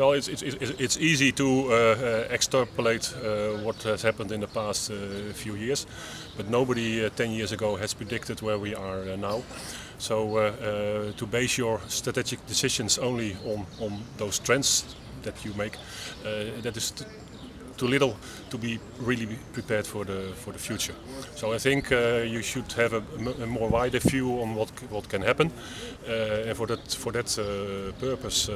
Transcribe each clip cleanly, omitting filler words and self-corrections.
Well, it's easy to extrapolate what has happened in the past few years, but nobody 10 years ago has predicted where we are now. So to base your strategic decisions only on those trends that you make, that is too little to be really prepared for the future. So I think you should have a more wider view on what can happen, and for that purpose,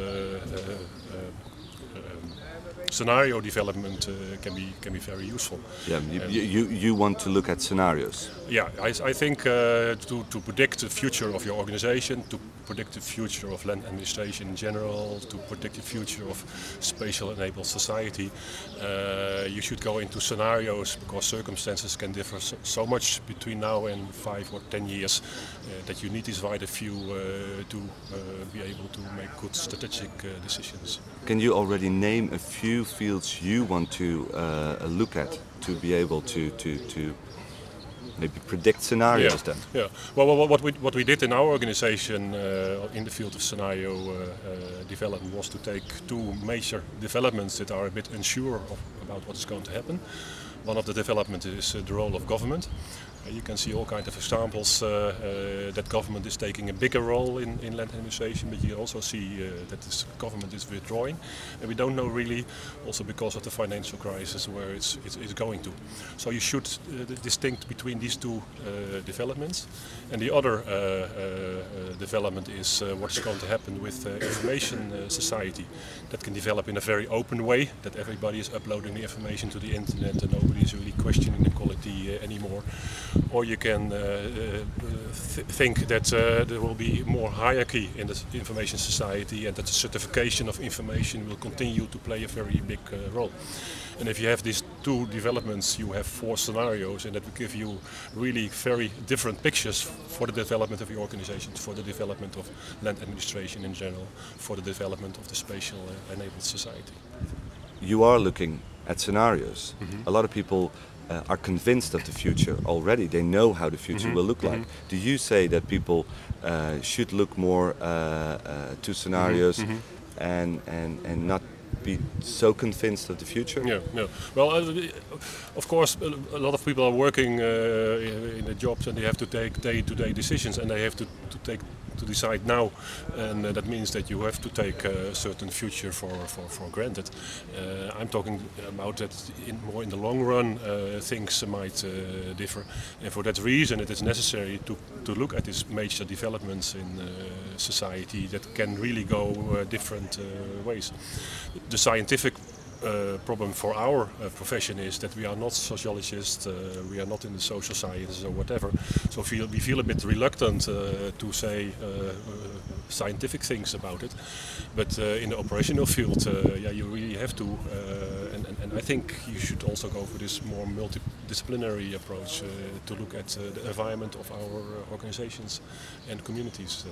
scenario development can be very useful. Yeah, you want to look at scenarios. Yeah, I think to predict the future of your organization, to predict the future of land administration in general, to predict the future of spatial-enabled society, you should go into scenarios, because circumstances can differ so much between now and 5 or 10 years that you need this wider view to be able to make good strategic decisions. Can you already name a few fields you want to look at to be able to maybe predict scenarios then? Yeah. Well, what we did in our organization in the field of scenario development was to take two major developments that are a bit unsure about what is going to happen. One of the developments is the role of government. You can see all kinds of examples that government is taking a bigger role in land administration, but you also see that this government is withdrawing, and we don't know really, also because of the financial crisis, where it's going to. So you should distinct between these two developments, and the other development is what's going to happen with information society. That can develop in a very open way, that everybody is uploading the information to the internet and nobody is really questioning the quality anymore. Or you can think that there will be more hierarchy in the information society, and that the certification of information will continue to play a very big role. And if you have these two developments, you have 4 scenarios, and that will give you really very different pictures for the development of your organization, for the development of land administration in general, for the development of the spatial enabled society. You are looking at scenarios. A lot of people are convinced of the future already. They know how the future will look like. Do you say that people should look more to scenarios and not be so convinced of the future? Yeah. Well, of course, a lot of people are working in the jobs, and they have to take day-to-day decisions, and they have to decide now, and that means that you have to take a certain future for granted. I'm talking about that more in the long run. Things might differ, and for that reason it is necessary to look at these major developments in society that can really go different ways. The scientific problem for our profession is that we are not sociologists, we are not in the social sciences or whatever, so we feel a bit reluctant to say scientific things about it. But in the operational field, yeah, you really have to, and I think you should also go for this more multidisciplinary approach to look at the environment of our organizations and communities.